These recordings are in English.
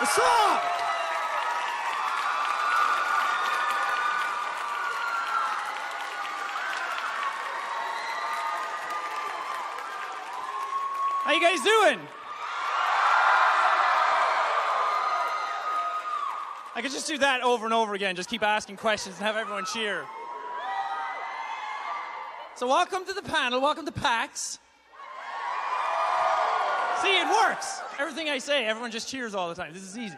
What's up? How you guys doing? I could just do that over and over again, just keep asking questions and have everyone cheer. So welcome to the panel, welcome to PAX. See, it works. Everything I say, everyone just cheers all the time. This is easy.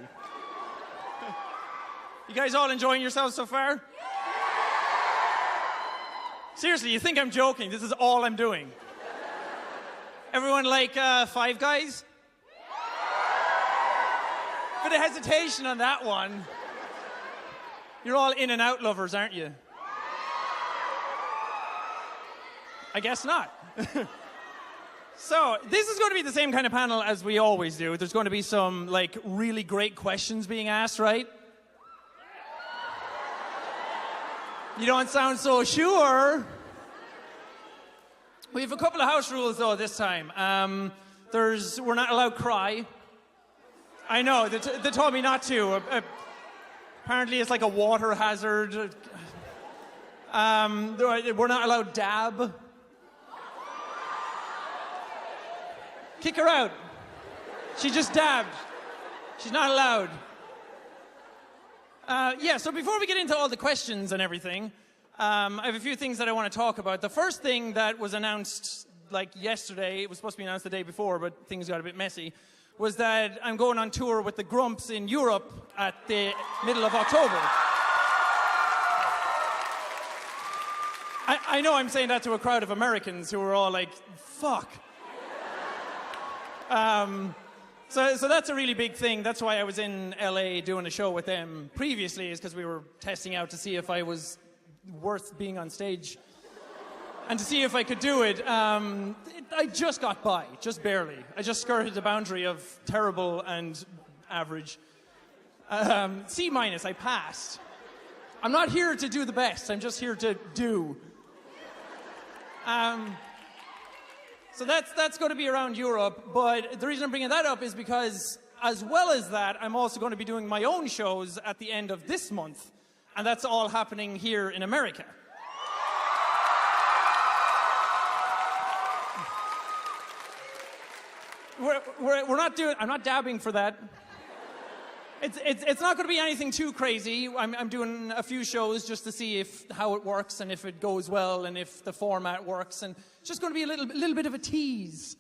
You guys all enjoying yourselves so far? Seriously, you think I'm joking? This is all I'm doing. Everyone like Five Guys? Bit of hesitation on that one. You're all In-N-Out lovers, aren't you? I guess not. So, this is going to be the same kind of panel as we always do. There's going to be some, like, really great questions being asked, right? You don't sound so sure. We have a couple of house rules, though, this time. We're not allowed to cry. I know, they told me not to. Apparently, it's like a water hazard. We're not allowed to dab. Kick her out. She just dabbed. She's not allowed. So before we get into all the questions and everything, I have a few things that I want to talk about. The first thing that was announced, like, yesterday, it was supposed to be announced the day before, but things got a bit messy, was that I'm going on tour with the Grumps in Europe at the middle of October. I know I'm saying that to a crowd of Americans who are all like, fuck. So that's a really big thing. That's why I was in LA doing a show with them previously, is because we were testing out to see if I was worth being on stage and to see if I could do it. I just got by, just barely. I just skirted the boundary of terrible and average. C-, I passed. I'm not here to do the best, I'm just here to do. So that's going to be around Europe, but the reason I'm bringing that up is because, as well as that, I'm also going to be doing my own shows at the end of this month, and that's all happening here in America. We're not doing. I'm not dabbing for that. It's not going to be anything too crazy. I'm doing a few shows just to see how it works and if it goes well and if the format works, and it's just going to be a little bit of a tease.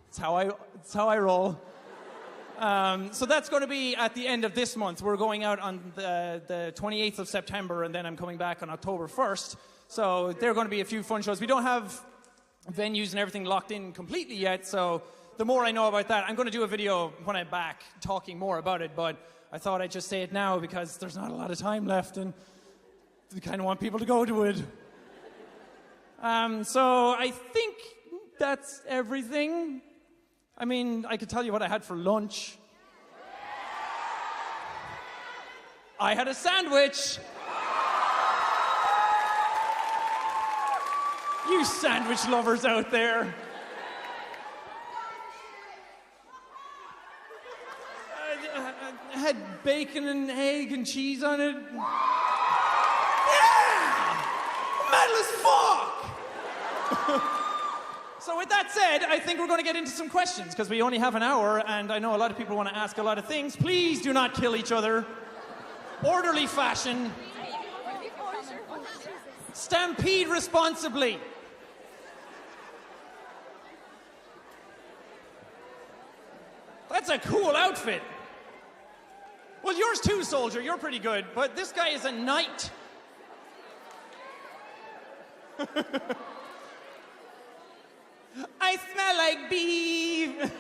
It's how I roll. So that's going to be at the end of this month. We're going out on the 28th of September, and then I'm coming back on October 1st. So there are going to be a few fun shows. We don't have venues and everything locked in completely yet, so the more I know about that, I'm going to do a video when I'm back talking more about it, but I thought I'd just say it now because there's not a lot of time left and we kind of want people to go to it. So I think that's everything. I mean, I could tell you what I had for lunch. I had a sandwich. You sandwich lovers out there. Had bacon and egg and cheese on it. Yeah! Metal as fuck! So with that said, I think we're going to get into some questions, because we only have an hour, and I know a lot of people want to ask a lot of things. Please do not kill each other. Orderly fashion. Stampede responsibly. That's a cool outfit. Well, yours too, soldier. You're pretty good. But this guy is a knight. I smell like beef.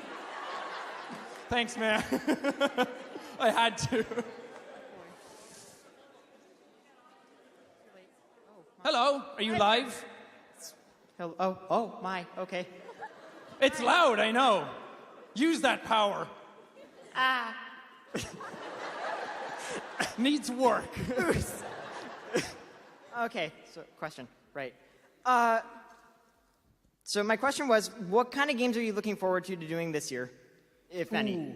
Thanks, man. I had to. Hello. Are you live? Hello. Oh, my. Okay. It's loud, I know. Use that power. Needs work. Okay, so question. Right. So my question was, what kind of games are you looking forward to doing this year, if any?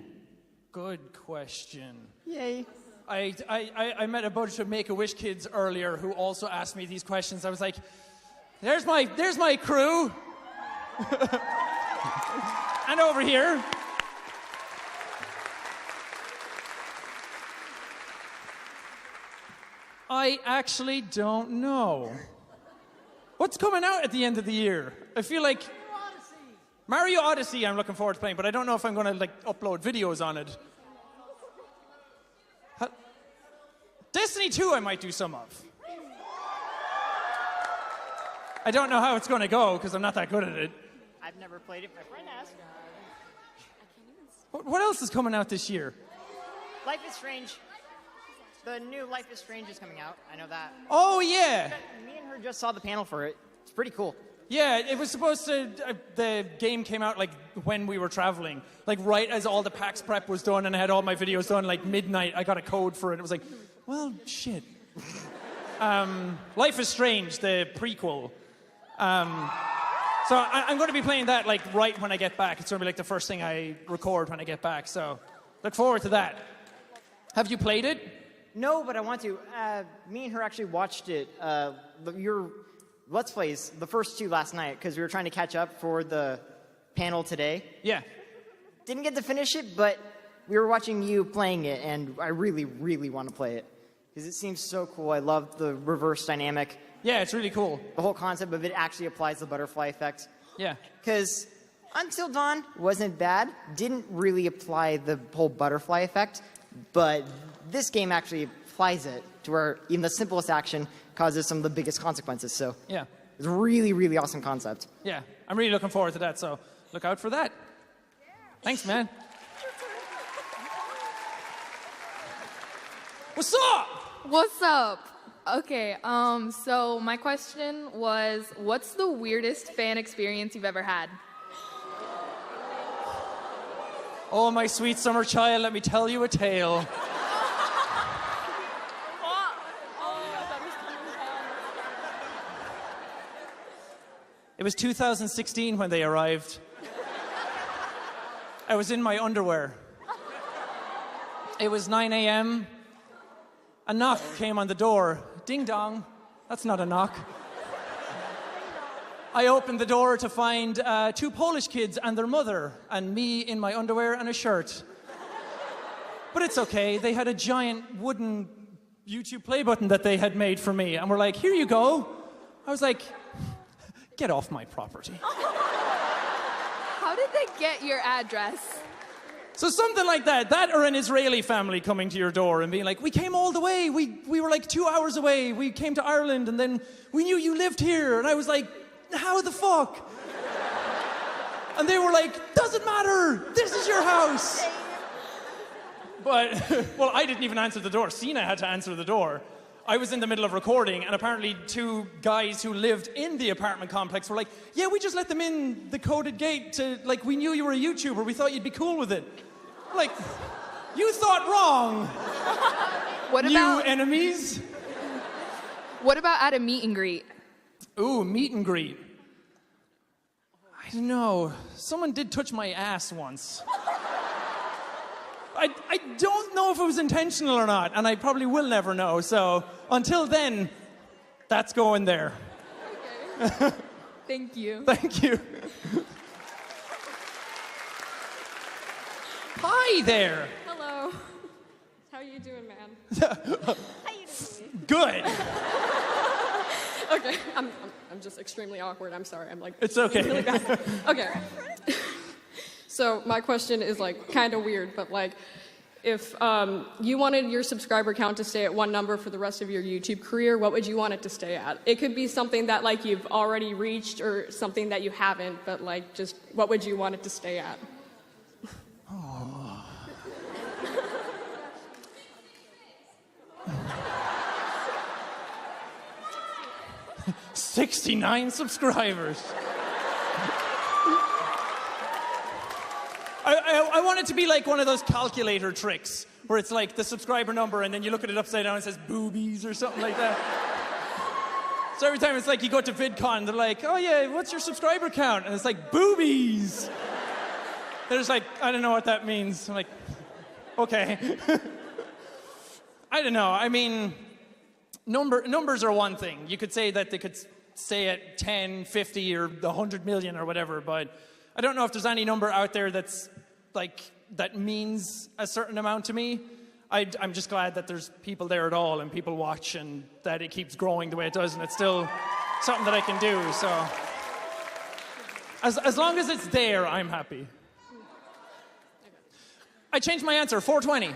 Good question. Yay. I met a bunch of Make-A-Wish kids earlier who also asked me these questions. I was like, there's my crew. And over here. I actually don't know. What's coming out at the end of the year? I feel like Mario Odyssey I'm looking forward to playing, but I don't know if I'm going to like upload videos on it. Destiny 2 I might do some of. I don't know how it's going to go because I'm not that good at it. I've never played it. My friend has. What else is coming out this year? Life is Strange. The new Life is Strange is coming out. I know that. Oh, yeah. Me and her just saw the panel for it. It's pretty cool. Yeah, it was supposed to... the game came out, like, when we were traveling. Like, right as all the PAX prep was done and I had all my videos done, like, midnight, I got a code for it. It was like, well, shit. Life is Strange, the prequel. So I'm going to be playing that, like, right when I get back. It's going to be, like, the first thing I record when I get back. So look forward to that. Have you played it? No, but I want to. Me and her actually watched it. Your Let's Plays, the first two last night, because we were trying to catch up for the panel today. Yeah. Didn't get to finish it, but we were watching you playing it, and I really, really want to play it. Because it seems so cool. I love the reverse dynamic. Yeah, it's really cool. The whole concept of it actually applies the butterfly effect. Yeah. Because Until Dawn wasn't bad, didn't really apply the whole butterfly effect, but this game actually applies it to where even the simplest action causes some of the biggest consequences. So yeah, it's a really, really awesome concept. Yeah, I'm really looking forward to that, so look out for that. Thanks, man. What's up? What's up? Okay, so my question was, what's the weirdest fan experience you've ever had? Oh, my sweet summer child, let me tell you a tale. It was 2016 when they arrived. I was in my underwear. It was 9 a.m. A knock came on the door. Ding dong. That's not a knock. I opened the door to find two Polish kids and their mother, and me in my underwear and a shirt. But it's okay. They had a giant wooden YouTube play button that they had made for me, and were like, here you go. I was like, get off my property. How did they get your address? So something like that. That or an Israeli family coming to your door and being like, we came all the way. We were like 2 hours away. We came to Ireland and then we knew you lived here. And I was like, how the fuck? And they were like, doesn't matter. This is your house. But, well, I didn't even answer the door. Sina had to answer the door. I was in the middle of recording, and apparently two guys who lived in the apartment complex were like, yeah, we just let them in the coded gate to, like, we knew you were a YouTuber. We thought you'd be cool with it. Like, you thought wrong. What New about enemies? What about at a meet and greet? Ooh, meet and greet. I don't know. Someone did touch my ass once. I don't know if it was intentional or not, and I probably will never know. So until then, that's going there. Okay. Thank you. Thank you. Hi there. Hello. How you doing, man? How you doing? Good. Okay, I'm just extremely awkward. I'm sorry. I'm like. It's okay. Really bad. Okay. So my question is like kind of weird, but like, if you wanted your subscriber count to stay at one number for the rest of your YouTube career, what would you want it to stay at? It could be something that like you've already reached or something that you haven't, but like just what would you want it to stay at? Oh. 69 subscribers. I want it to be like one of those calculator tricks where it's like the subscriber number and then you look at it upside down and it says boobies or something like that. So every time it's like you go to VidCon, they're like, oh yeah, what's your subscriber count? And it's like, boobies. They're just like, I don't know what that means. I'm like, Okay. I don't know. I mean, numbers are one thing. You could say that they could say it 10, 50, or 100 million or whatever, but I don't know if there's any number out there that's like that means a certain amount to me. I'm just glad that there's people there at all and people watch and that it keeps growing the way it does and it's still something that I can do. So as long as it's there, I'm happy. I changed my answer, 420.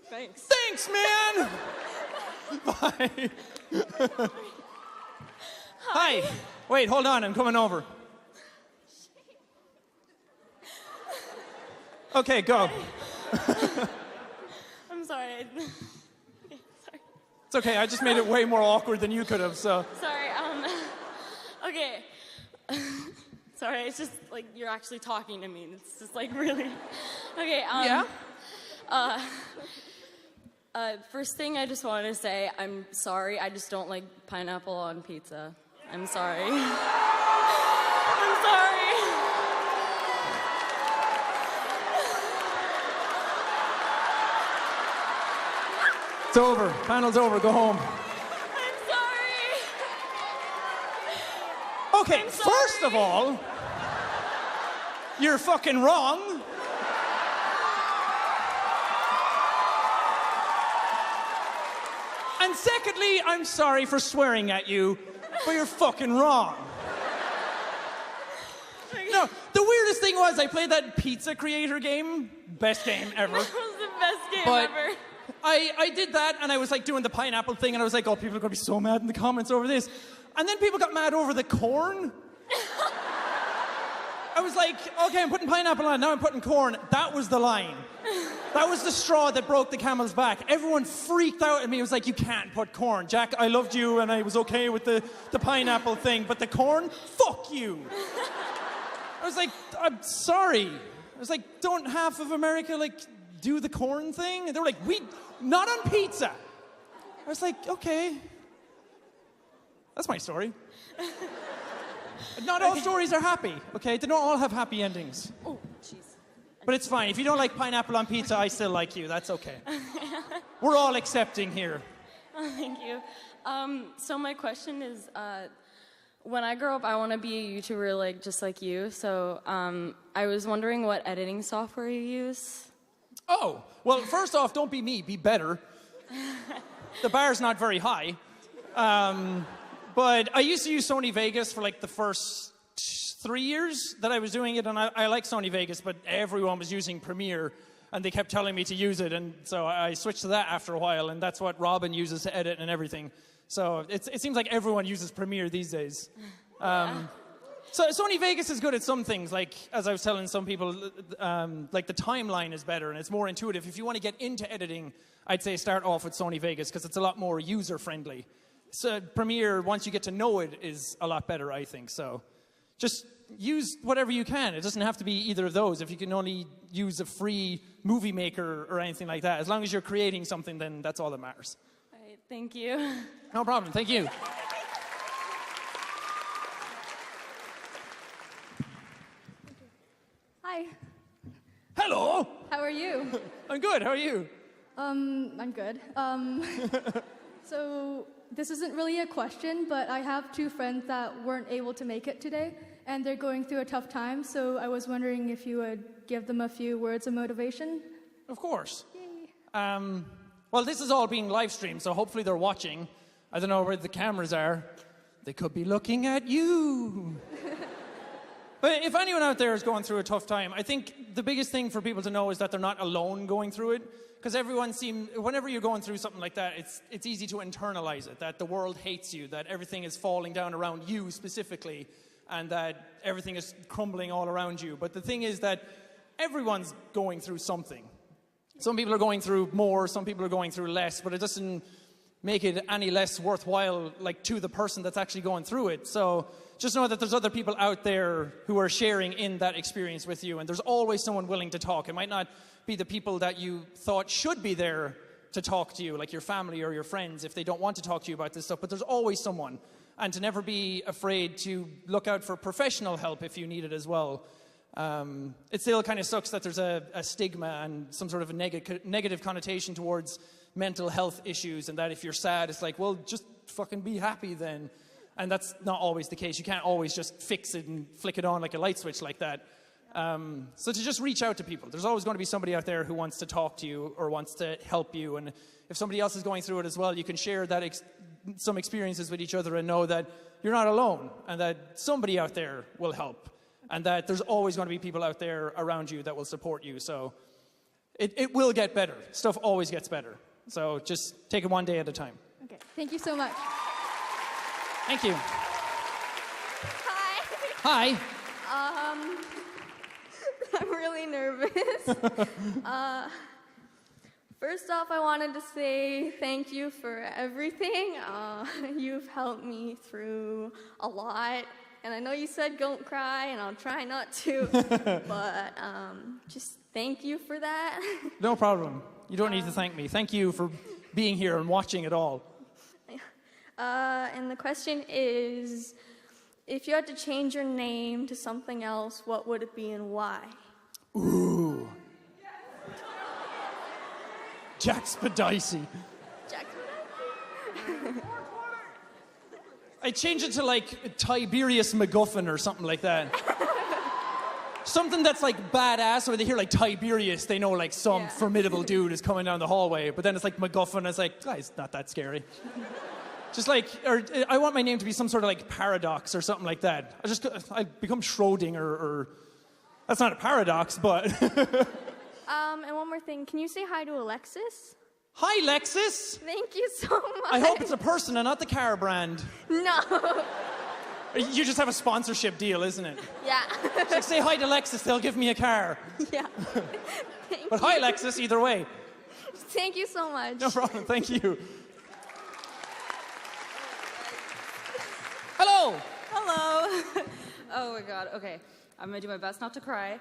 Thanks. Thanks, man! Bye. Hi. Wait, hold on, I'm coming over. Okay, go. I'm sorry. It's okay, I just made it way more awkward than you could have, so. Sorry, okay. Sorry, it's just like you're actually talking to me. It's just like really. Okay, Yeah? First thing I just wanted to say, I'm sorry, I just don't like pineapple on pizza. I'm sorry. I'm sorry. It's over, panel's over, go home. I'm sorry. Okay, I'm sorry. first of all, you're fucking wrong. And secondly, I'm sorry for swearing at you, but you're fucking wrong. No, the weirdest thing was I played that pizza creator game. Best game ever. That was the best game But ever. I did that and I was like doing the pineapple thing and I was like, oh, people are going to be so mad in the comments over this. And then people got mad over the corn. I was like, okay, I'm putting pineapple on, now I'm putting corn. That was the line. That was the straw that broke the camel's back. Everyone freaked out at me. It was like, you can't put corn. Jack, I loved you and I was okay with the pineapple thing, but the corn? Fuck you. I was like, I'm sorry. I was like, don't half of America like do the corn thing? And they were like, not on pizza. I was like, okay. That's my story. Not all stories are happy, okay? They don't all have happy endings. Oh, jeez. But it's fine. If you don't like pineapple on pizza, I still like you. That's okay. We're all accepting here. Oh, thank you. So my question is, when I grow up, I want to be a YouTuber like just like you. So I was wondering what editing software you use. Oh, well, first off, don't be me. Be better. The bar's not very high. But I used to use Sony Vegas for like the first 3 years that I was doing it, and I like Sony Vegas, but everyone was using Premiere, and they kept telling me to use it, and so I switched to that after a while, and that's what Robin uses to edit and everything. So it seems like everyone uses Premiere these days. So Sony Vegas is good at some things, like, as I was telling some people, like the timeline is better, and it's more intuitive. If you want to get into editing, I'd say start off with Sony Vegas, because it's a lot more user-friendly. So Premiere, once you get to know it, is a lot better, I think. So just use whatever you can. It doesn't have to be either of those. If you can only use a free movie maker or anything like that, as long as you're creating something, then that's all that matters. All right, thank you. No problem. Thank you. Hi, Hello. how are you? I'm good. How are you? I'm good. So this isn't really a question, but I have two friends that weren't able to make it today, and they're going through a tough time, so I was wondering if you would give them a few words of motivation. Of course. Yay. Well, this is all being live streamed, so hopefully they're watching. I don't know where the cameras are. They could be looking at you. But if anyone out there is going through a tough time, I think the biggest thing for people to know is that they're not alone going through it. Because whenever you're going through something like that, it's easy to internalize it, that the world hates you, that everything is falling down around you specifically, and that everything is crumbling all around you. But the thing is that everyone's going through something. Some people are going through more, some people are going through less, but it doesn't make it any less worthwhile, like, to the person that's actually going through it. So just know that there's other people out there who are sharing in that experience with you, and there's always someone willing to talk. It might not be the people that you thought should be there to talk to you, like your family or your friends, if they don't want to talk to you about this stuff, but there's always someone. and to never be afraid to look out for professional help if you need it as well. It still kind of sucks that there's a stigma and some sort of a negative connotation towards mental health issues, and that if you're sad, it's like, well, just fucking be happy then. And that's not always the case. You can't always just fix it and flick it on like a light switch like that. So to just reach out to people. There's always going to be somebody out there who wants to talk to you or wants to help you. And if somebody else is going through it as well, you can share that some experiences with each other and know that you're not alone and that somebody out there will help. And that there's always going to be people out there around you that will support you. So it will get better. Stuff always gets better. So just take it one day at a time. Okay, thank you so much. Thank you. Hi. Hi. I'm really nervous. First off, I wanted to say thank you for everything. You've helped me through a lot. And I know you said don't cry, and I'll try not to. But just thank you for that. No problem. You don't need to thank me. Thank you for being here and watching it all. And the question is, if you had to change your name to something else, what would it be and why? Ooh. JackSepticeye. JackSepticeye? I change it to like Tiberius MacGuffin or something like that. Something that's like badass, so when they hear like Tiberius, they know like some formidable dude is coming down the hallway. But then it's like MacGuffin, it's like, oh, it's not that scary. Just like, or I want my name to be some sort of like paradox or something like that. I become Schrödinger or that's not a paradox, but. And one more thing, can you say hi to Alexis? Hi, Lexus. Thank you so much. I hope it's a person and not the car brand. No. You just have a sponsorship deal, isn't it? Yeah. It's like, say hi to Lexus, they'll give me a car. Yeah. But hi, Lexus, either way. Thank you so much. No problem, thank you. Hello. Hello. Oh my God. Okay, I'm gonna do my best not to cry.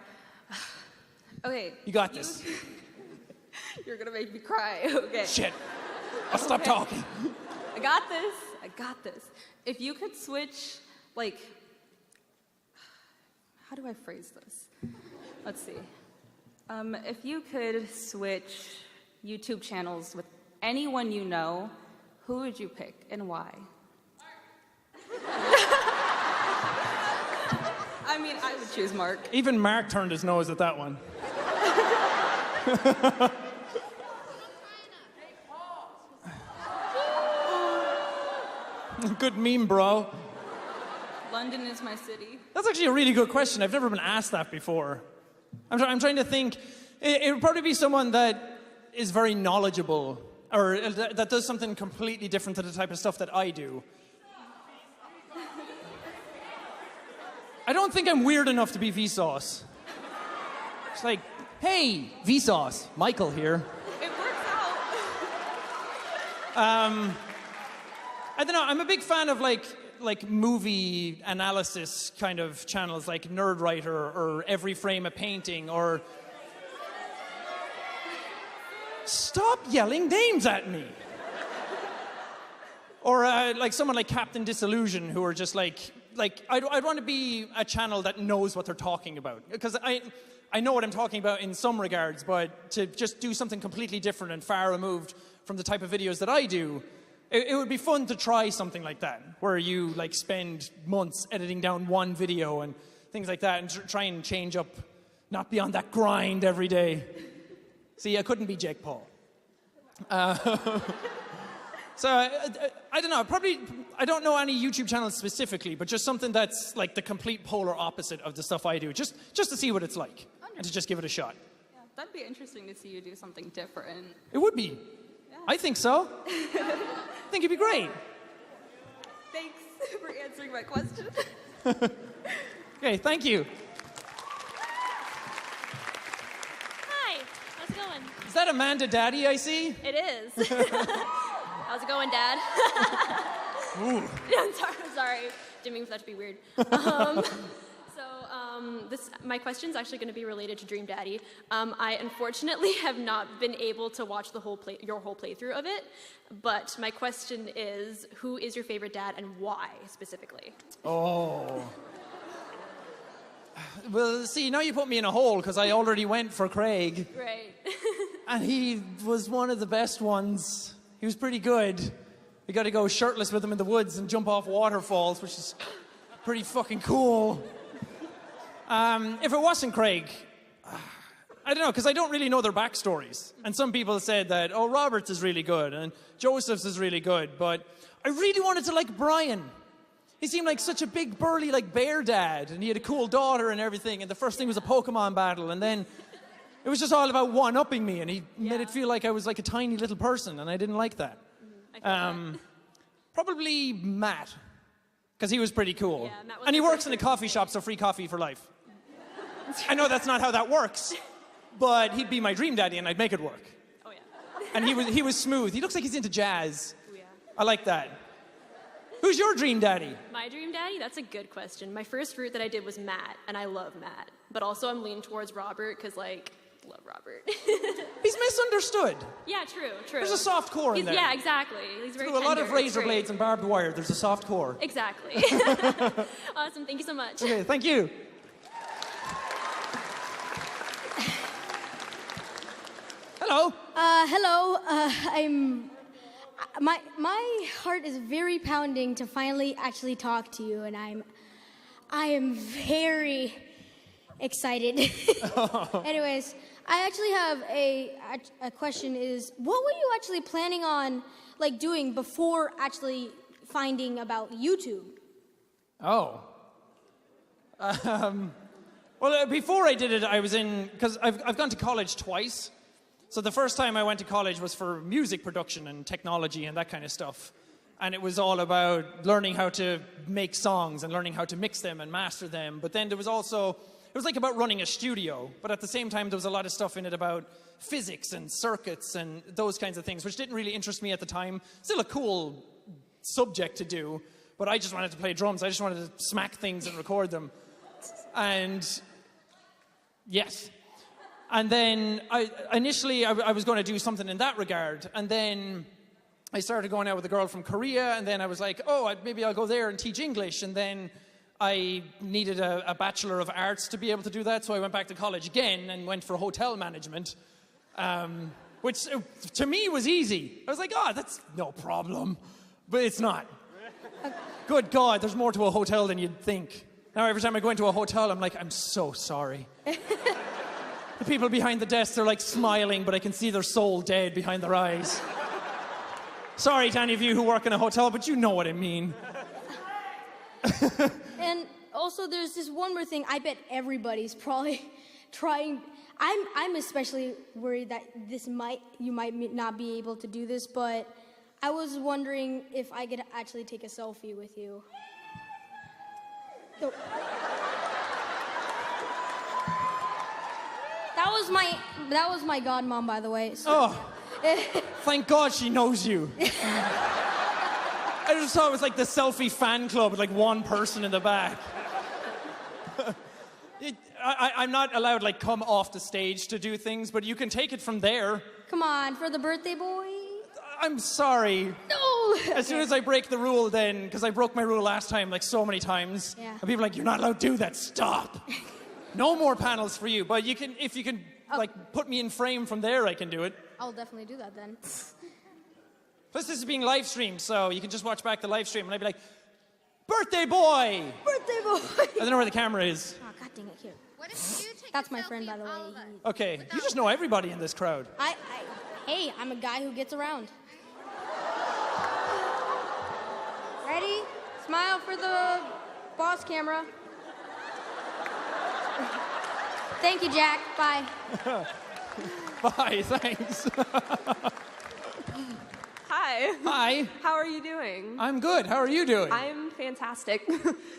Okay. You got this. You're gonna make me cry. Okay. Shit. I'll stop talking. I got this. I got this. If you could switch, like, how do I phrase this? Let's see. If you could switch YouTube channels with anyone you know, who would you pick and why? I mean, I would choose Mark. Even Mark turned his nose at that one. Good meme, bro. London is my city. That's actually a really good question. I've never been asked that before. I'm trying to think. It would probably be someone that is very knowledgeable or that does something completely different to the type of stuff that I do. I don't think I'm weird enough to be Vsauce. It's like, hey, Vsauce, Michael here. It works out. I don't know, I'm a big fan of like movie analysis kind of channels like Nerdwriter or Every Frame a Painting or... Stop yelling names at me! Or like someone like Captain Disillusion who are just like I'd want to be a channel that knows what they're talking about. Because I know what I'm talking about in some regards, but to just do something completely different and far removed from the type of videos that I do, it would be fun to try something like that, where you like spend months editing down one video and things like that and try and change up, not be on that grind every day. See, I couldn't be Jake Paul. So, I don't know, I don't know any YouTube channels specifically, but just something that's like the complete polar opposite of the stuff I do, just to see what it's like, and to just give it a shot. Yeah, that'd be interesting to see you do something different. It would be. Yeah. I think so. I think it'd be great. Thanks for answering my question. Okay, thank you. Hi, how's it going? Is that Amanda Daddy I see? It is. How's it going, Dad? Ooh. I'm sorry. Didn't mean for that to be weird. My question's actually going to be related to Dream Daddy. I unfortunately have not been able to watch the your whole playthrough of it, but my question is, who is your favorite dad and why specifically? Oh. Well, see, now you put me in a hole because I already went for Craig. Right. And he was one of the best ones. He was pretty good. You got to go shirtless with him in the woods and jump off waterfalls, which is pretty fucking cool. If it wasn't Craig, I don't know, because I don't really know their backstories. And some people said that, oh, Robert's is really good and Joseph's is really good, but I really wanted to like Brian. He seemed like such a big, burly, like bear dad, and he had a cool daughter and everything, and the first thing was a Pokemon battle, and then it was just all about one-upping me, and he made it feel like I was like a tiny little person, and I didn't like that. Probably Matt, because he was pretty cool. Yeah, Matt was and he my works in a coffee shop, so free coffee for life. I know that's not how that works, but he'd be my dream daddy, and I'd make it work. Oh, yeah. And he was smooth. He looks like he's into jazz. Oh, yeah. I like that. Who's your dream daddy? My dream daddy? That's a good question. My first route that I did was Matt, and I love Matt. But also I'm leaning towards Robert, because, like, love Robert. He's misunderstood. Yeah, true. There's a soft core in there. Yeah, exactly. He's very Through a lot of tender. razor blades and barbed wire, there's a soft core. Exactly. Awesome. Thank you so much. Okay, thank you. Hello. Hello. My heart is very pounding to finally actually talk to you, and I am very excited. Anyways, I actually have a question. Is what were you actually planning on like doing before actually finding about YouTube? Oh. Well, before I did it, I was because I've gone to college twice. So the first time I went to college was for music production and technology and that kind of stuff. And it was all about learning how to make songs and learning how to mix them and master them. But then there was also, it was like about running a studio. But at the same time, there was a lot of stuff in it about physics and circuits and those kinds of things, which didn't really interest me at the time. Still a cool subject to do, but I just wanted to play drums. I just wanted to smack things and record them. And yes. And then initially I was going to do something in that regard. And then I started going out with a girl from Korea. And then I was like, oh, maybe I'll go there and teach English. And then I needed a Bachelor of Arts to be able to do that. So I went back to college again and went for hotel management, which to me was easy. I was like, oh, that's no problem. But it's not. Good God, there's more to a hotel than you'd think. Now every time I go into a hotel, I'm like, I'm so sorry. The people behind the desks are like smiling, but I can see their soul dead behind their eyes. Sorry to any of you who work in a hotel, but you know what I mean. And also, there's this one more thing. I bet everybody's probably trying. I'm especially worried that you might not be able to do this, but I was wondering if I could actually take a selfie with you. So, that was my godmom, by the way. So. Oh, thank God she knows you. I just thought it was like the selfie fan club with like one person in the back. I'm not allowed like come off the stage to do things, but you can take it from there. Come on, for the birthday boy. I'm sorry. No. As soon as I break the rule then, because I broke my rule last time like so many times, yeah. And people are like, you're not allowed to do that, stop. No more panels for you, but if you can like put me in frame from there, I can do it. I'll definitely do that then. Plus this is being live streamed, so you can just watch back the live stream and I'd be like, birthday boy! Birthday boy! I don't know where the camera is. Oh, God dang it, here. What if you take That's my friend, by the way. Okay, you just know everybody in this crowd. Hey, I'm a guy who gets around. Ready? Smile for the boss camera. Thank you, Jack. Bye. Bye, thanks. Hi. Hi. How are you doing? I'm good. How are you doing? I'm fantastic.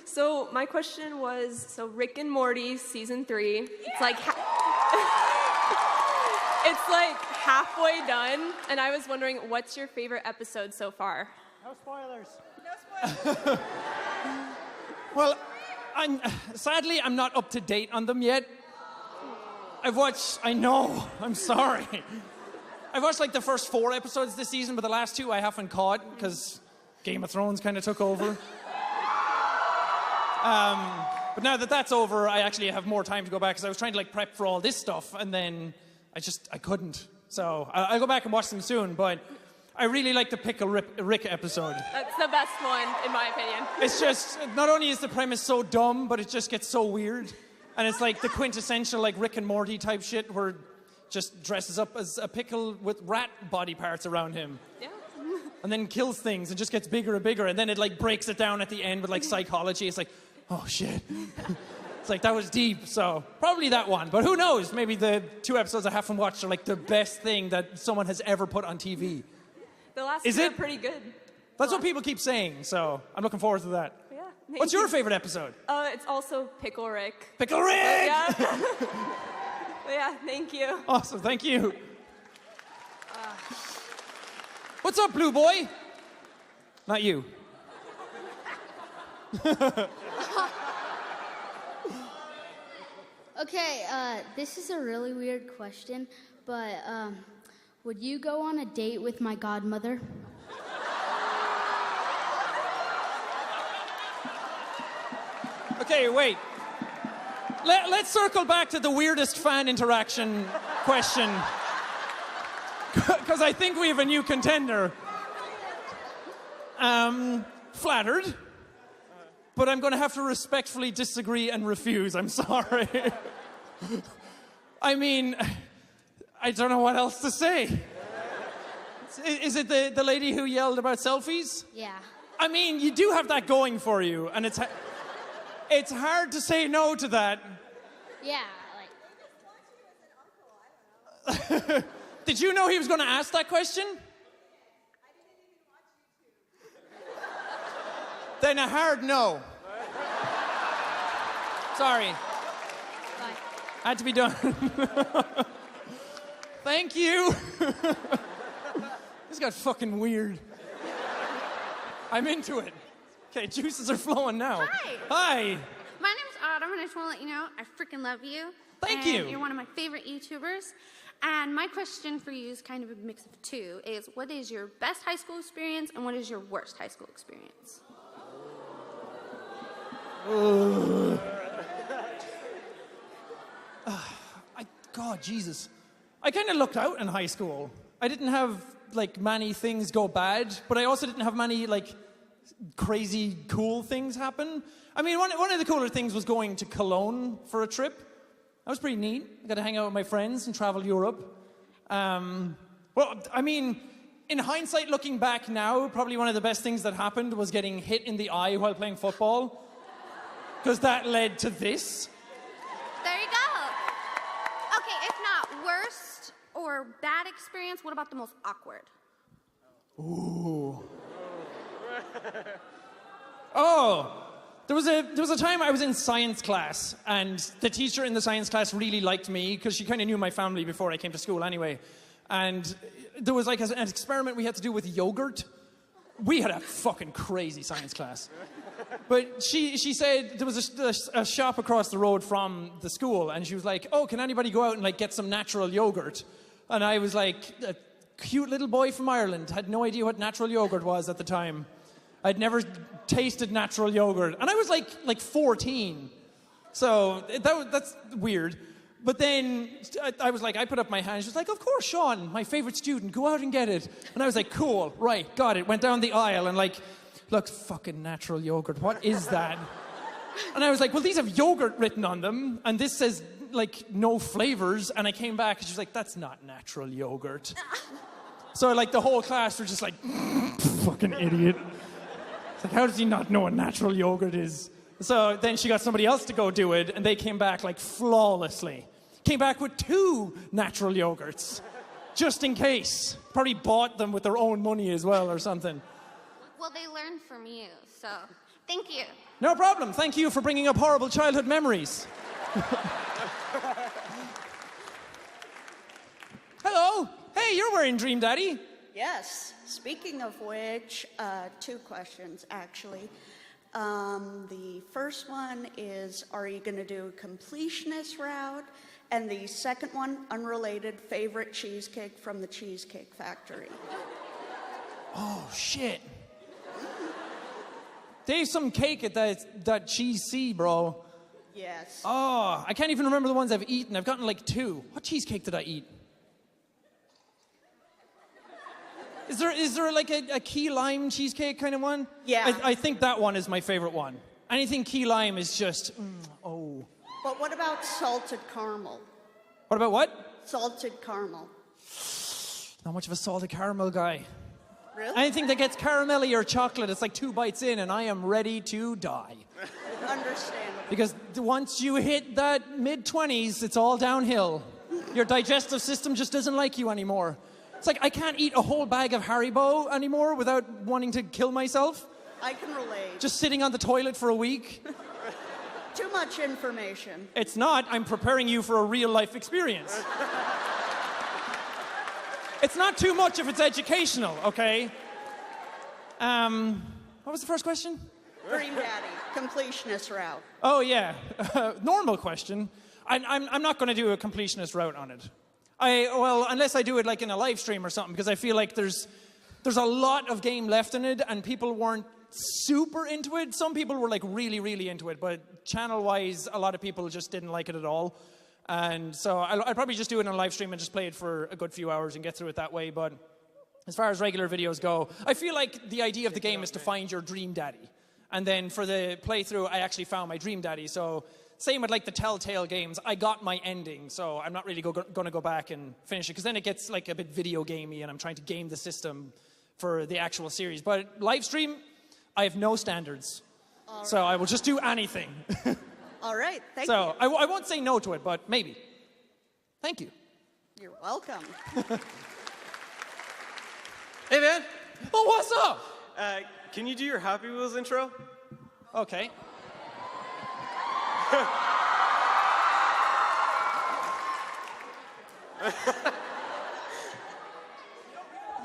So my question was, Rick and Morty season 3. Yeah. It's like it's like halfway done, and I was wondering, what's your favorite episode so far? No spoilers. Well, Sadly, I'm not up to date on them yet. I know, I'm sorry. I've watched like the first 4 episodes this season, but the last 2 I haven't caught because Game of Thrones kind of took over. But now that that's over, I actually have more time to go back because I was trying to like prep for all this stuff, and then I couldn't. So I'll go back and watch them soon, but I really like the Pickle Rick episode. That's the best one, in my opinion. It's just, not only is the premise so dumb, but it just gets so weird. And it's like the quintessential like Rick and Morty type shit where just dresses up as a pickle with rat body parts around him. Yeah. And then kills things and just gets bigger and bigger. And then it like breaks it down at the end with like psychology. It's like, oh shit. It's like, that was deep. So probably that one. But who knows? Maybe the 2 episodes I haven't watched are like the best thing that someone has ever put on TV. The last Is 2 it? are pretty good. That's what people keep saying. So I'm looking forward to that. Yeah. What's your favorite episode? It's also Pickle Rick. Pickle Rick! Yeah. Yeah, thank you. Awesome, thank you. What's up, Blue Boy? Not you. Okay, this is a really weird question, but would you go on a date with my godmother? Okay, wait. Let's circle back to the weirdest fan interaction question. Because I think we have a new contender. Flattered. But I'm going to have to respectfully disagree and refuse. I'm sorry. I mean, I don't know what else to say. Is it the lady who yelled about selfies? Yeah. I mean, you do have that going for you, and it's hard to say no to that. Yeah, like... Did you know he was going to ask that question? Then a hard no. Sorry. Bye. Had to be done. Thank you. This got fucking weird. I'm into it. Okay, juices are flowing now. Hi. Hi. My name's Autumn, and I just want to let you know I freaking love you. Thank and you. You're one of my favorite YouTubers. And my question for you is kind of a mix of 2. Is what is your best high school experience, and what is your worst high school experience? God, Jesus. I kind of looked out in high school. I didn't have, like, many things go bad, but I also didn't have many, like, crazy cool things happen. I mean, one of the cooler things was going to Cologne for a trip. That was pretty neat. I got to hang out with my friends and travel Europe. Well, I mean, in hindsight, looking back now, probably one of the best things that happened was getting hit in the eye while playing football. Because that led to this. There you go. Okay, if not worst or bad experience, what about the most awkward? Ooh. Oh. There was a time I was in science class, and the teacher in the science class really liked me because she kind of knew my family before I came to school anyway. And there was like an experiment we had to do with yogurt. We had a fucking crazy science class. But she said there was a shop across the road from the school, and she was like, oh, can anybody go out and like get some natural yogurt? And I was like, a cute little boy from Ireland, had no idea what natural yogurt was at the time. I'd never tasted natural yogurt. And I was like 14. So that's weird. But then I was like, I put up my hand. She was like, of course, Sean, my favorite student, go out and get it. And I was like, cool, right, got it. Went down the aisle and like, look, fucking natural yogurt, what is that? And I was like, well, these have yogurt written on them. And this says like no flavors. And I came back and she was like, that's not natural yogurt. So like the whole class were just like, fucking idiot. It's like, how does he not know what natural yogurt is? So then she got somebody else to go do it, and they came back like flawlessly. Came back with 2 natural yogurts, just in case. Probably bought them with their own money as well or something. Well, they learned from you, so thank you. No problem. Thank you for bringing up horrible childhood memories. Hello. Hey, you're wearing Dream Daddy. Yes. Speaking of which, 2 questions, actually. The first one is, are you going to do a completionist route? And the second one, unrelated, favorite cheesecake from the Cheesecake Factory. Oh, shit. There's some cake at that Cheese C, bro. Yes. Oh, I can't even remember the ones I've eaten. I've gotten like 2. What cheesecake did I eat? Is there like a key lime cheesecake kind of one? Yeah. I think that one is my favorite one. Anything key lime is just, oh. But what about salted caramel? What about what? Salted caramel. Not much of a salted caramel guy. Really? Anything that gets caramelly or chocolate, it's like 2 bites in and I am ready to die. Understandable. Because once you hit that mid-20s, it's all downhill. Your digestive system just doesn't like you anymore. It's like I can't eat a whole bag of Haribo anymore without wanting to kill myself. I can relate. Just sitting on the toilet for a week. Too much information. It's not. I'm preparing you for a real-life experience. It's not too much if it's educational, okay? What was the first question? Dream Daddy, completionist route. Oh, yeah. Normal question. I'm not going to do a completionist route on it. Well, unless I do it like in a live stream or something, because I feel like there's a lot of game left in it, and people weren't super into it. Some people were like really, really into it, but channel-wise, a lot of people just didn't like it at all. And so I'd probably just do it on a live stream and just play it for a good few hours and get through it that way. But as far as regular videos go, I feel like the idea of the game is to find your dream daddy. And then for the playthrough, I actually found my dream daddy. So same with like the Telltale games, I got my ending. So I'm not really going to go back and finish it, because then it gets like a bit video gamey and I'm trying to game the system for the actual series. But live stream, I have no standards. So I will just do anything. All right, thank you. So I won't say no to it, but maybe. Thank you. You're welcome. Hey, man. Oh, what's up? Can you do your Happy Wheels intro? Okay.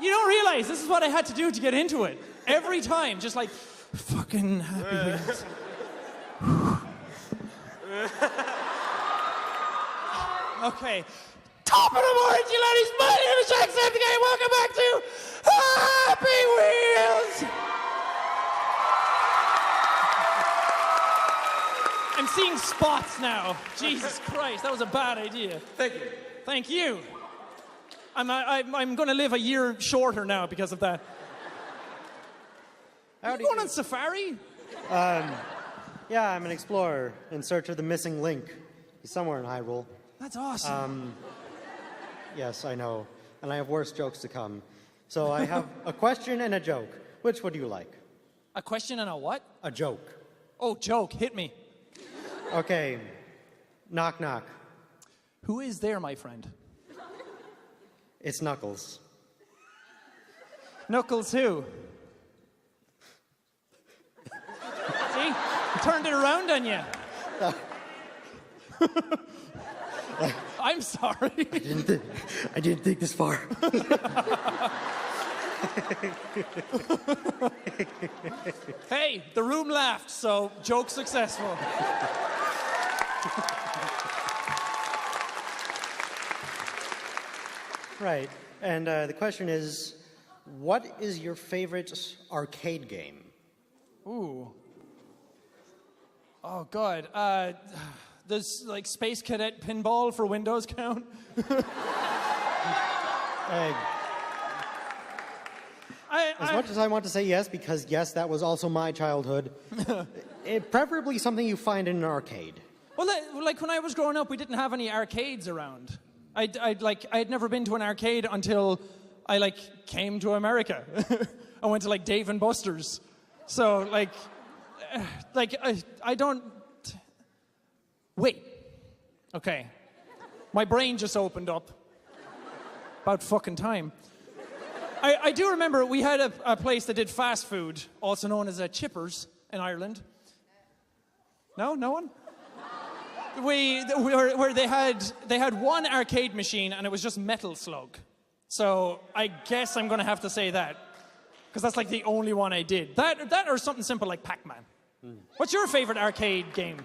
You don't realize this is what I had to do to get into it. Every time, just like, fucking Happy Wheels. Okay. Top of the morning, you ladies. My name is JackSepticEye. Welcome back to Happy Wheels. I'm seeing spots now. Jesus Christ, that was a bad idea. Thank you. Thank you. I'm going to live a year shorter now because of that. Are you going on safari? Yeah, I'm an explorer in search of the missing link. He's somewhere in Hyrule. That's awesome. Yes, I know. And I have worse jokes to come. So I have a question and a joke. Which would you like? A question and a what? A joke. Oh, joke. Hit me. Okay. Knock, knock. Who is there, my friend? It's Knuckles. Knuckles who? See? Turned it around on you. I'm sorry. I didn't think this far. Hey, the room laughed, so joke successful. Right. And the question is, what is your favorite arcade game? Ooh. Oh, God. Does, like, Space Cadet Pinball for Windows count? As much as I want to say yes, because yes, that was also my childhood, preferably something you find in an arcade. Well, like when I was growing up, we didn't have any arcades around. I had never been to an arcade until I came to America. I went to like Dave and Buster's. So I don't. Wait. Okay. My brain just opened up. About fucking time. I do remember we had a place that did fast food, also known as Chippers in Ireland. No? No one? Where they had one arcade machine and it was just Metal Slug. So I guess I'm going to have to say that. Because that's like the only one I did. That or something simple like Pac-Man. What's your favorite arcade game?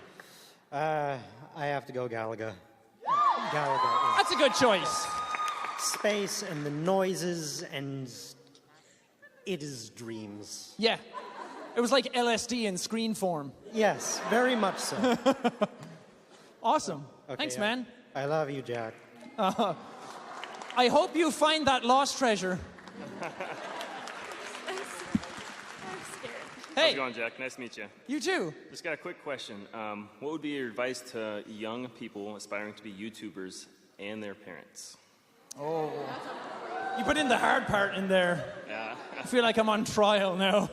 I have to go Galaga. Galaga. That's a good choice. Space and the noises and it is dreams. Yeah. It was like LSD in screen form. Yes, very much so. Awesome. Okay, Thanks, man. I love you, Jack. I hope you find that lost treasure. Hey. How's it going, Jack? Nice to meet you. You too. Just got a quick question. What would be your advice to young people aspiring to be YouTubers and their parents? Oh. You put in the hard part in there. Yeah. I feel like I'm on trial now.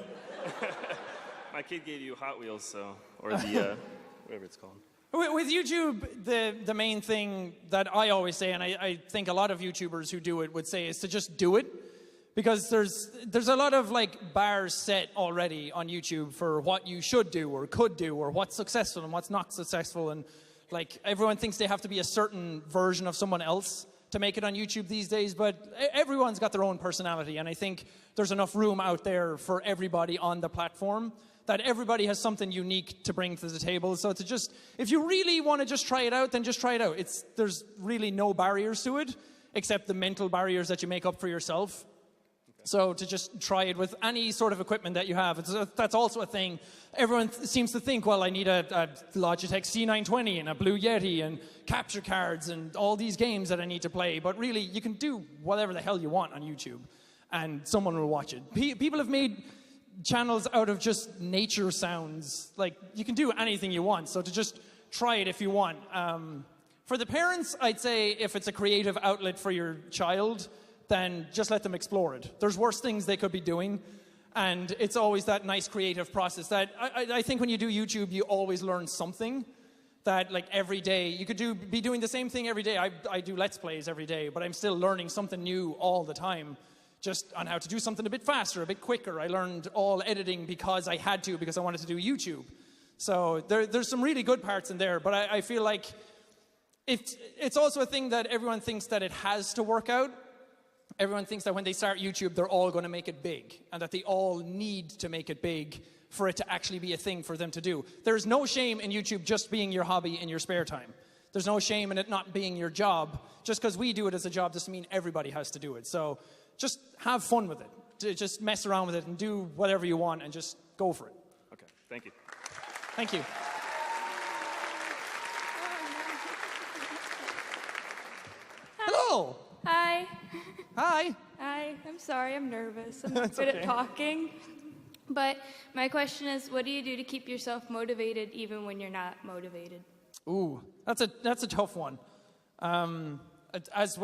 My kid gave you Hot Wheels, so, or the, whatever it's called. With YouTube, the main thing that I always say, and I think a lot of YouTubers who do it would say, is to just do it. Because there's a lot of like bars set already on YouTube for what you should do or could do or what's successful and what's not successful. And like everyone thinks they have to be a certain version of someone else to make it on YouTube these days, but everyone's got their own personality. And I think there's enough room out there for everybody on the platform that everybody has something unique to bring to the table. So to just, if you really want to just try it out, then just try it out. There's really no barriers to it, except the mental barriers that you make up for yourself. So to just try it with any sort of equipment that you have, that's also a thing. Everyone seems to think, well, I need a Logitech C920 and a Blue Yeti and capture cards and all these games that I need to play. But really, you can do whatever the hell you want on YouTube, and someone will watch it. People have made channels out of just nature sounds. Like, you can do anything you want, so to just try it if you want. For the parents, I'd say if it's a creative outlet for your child, then just let them explore it. There's worse things they could be doing, and it's always that nice creative process that I think when you do YouTube, you always learn something that, like, every day, you could be doing the same thing every day. I do Let's Plays every day, but I'm still learning something new all the time, just on how to do something a bit faster, a bit quicker. I learned all editing because I had to, because I wanted to do YouTube. So there's some really good parts in there, but I feel like it's also a thing that everyone thinks that it has to work out. Everyone thinks that when they start YouTube, they're all going to make it big, and that they all need to make it big for it to actually be a thing for them to do. There's no shame in YouTube just being your hobby in your spare time. There's no shame in it not being your job. Just because we do it as a job doesn't mean everybody has to do it. So just have fun with it. Just mess around with it and do whatever you want and just go for it. Okay, thank you. Thank you. Hello. Hi. Hi. Hi. I'm sorry, I'm nervous. I'm That's not good okay. at talking. But my question is, what do you do to keep yourself motivated even when you're not motivated? Ooh, that's a tough one. As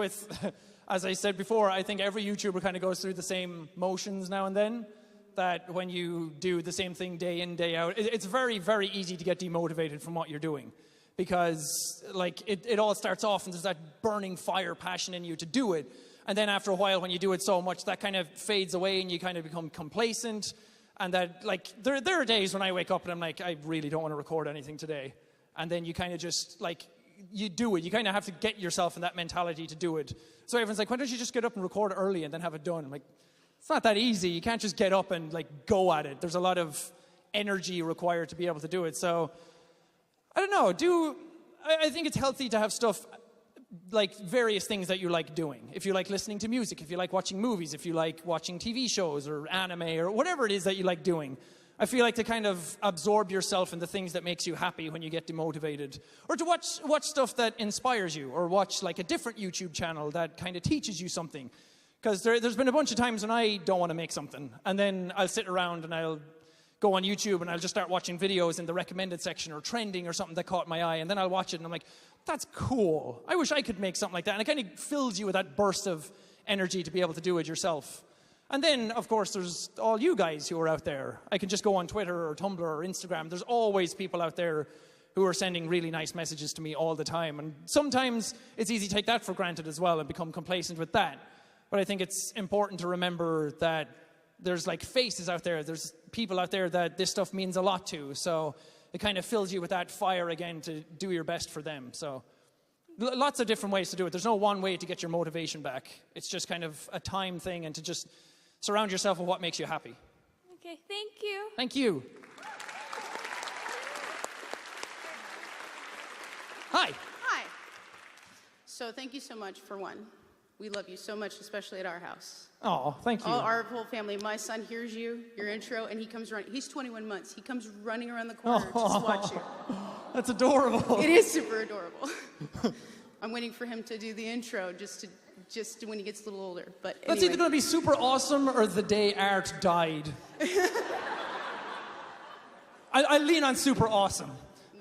I said before, I think every YouTuber kind of goes through the same motions now and then. That when you do the same thing day in, day out, it's very, very easy to get demotivated from what you're doing. Because like it all starts off and there's that burning fire passion in you to do it. And then after a while, when you do it so much, that kind of fades away and you kind of become complacent. And that, like, there are days when I wake up and I'm like, I really don't want to record anything today. And then you kind of just, like, you do it. You kind of have to get yourself in that mentality to do it. So everyone's like, why don't you just get up and record early and then have it done? I'm like, it's not that easy. You can't just get up and, like, go at it. There's a lot of energy required to be able to do it. So, I don't know. I think it's healthy to have stuff, like various things that you like doing. If you like listening to music, if you like watching movies, if you like watching TV shows or anime or whatever it is that you like doing, I feel like to kind of absorb yourself in the things that makes you happy when you get demotivated, or to watch stuff that inspires you, or watch like a different YouTube channel that kind of teaches you something. Because there's been a bunch of times when I don't want to make something, and then I'll sit around and I'll go on YouTube and I'll just start watching videos in the recommended section or trending or something that caught my eye, and then I'll watch it and I'm like, that's cool. I wish I could make something like that. And it kind of fills you with that burst of energy to be able to do it yourself. And then, of course, there's all you guys who are out there. I can just go on Twitter or Tumblr or Instagram. There's always people out there who are sending really nice messages to me all the time. And sometimes it's easy to take that for granted as well and become complacent with that. But I think it's important to remember that there's like faces out there. There's people out there that this stuff means a lot to. So it kind of fills you with that fire again to do your best for them. So lots of different ways to do it. There's no one way to get your motivation back. It's just kind of a time thing, and to just surround yourself with what makes you happy. Okay, thank you. Thank you. So thank you so much for one. We love you so much, especially at our house. Oh, thank you. Our whole family. My son hears you, your intro, and he comes running. He's 21 months. He comes running around the corner just to watch you. That's adorable. It is super adorable. I'm waiting for him to do the intro just when he gets a little older. But anyway. That's either going to be super awesome or the day Art died. I lean on super awesome.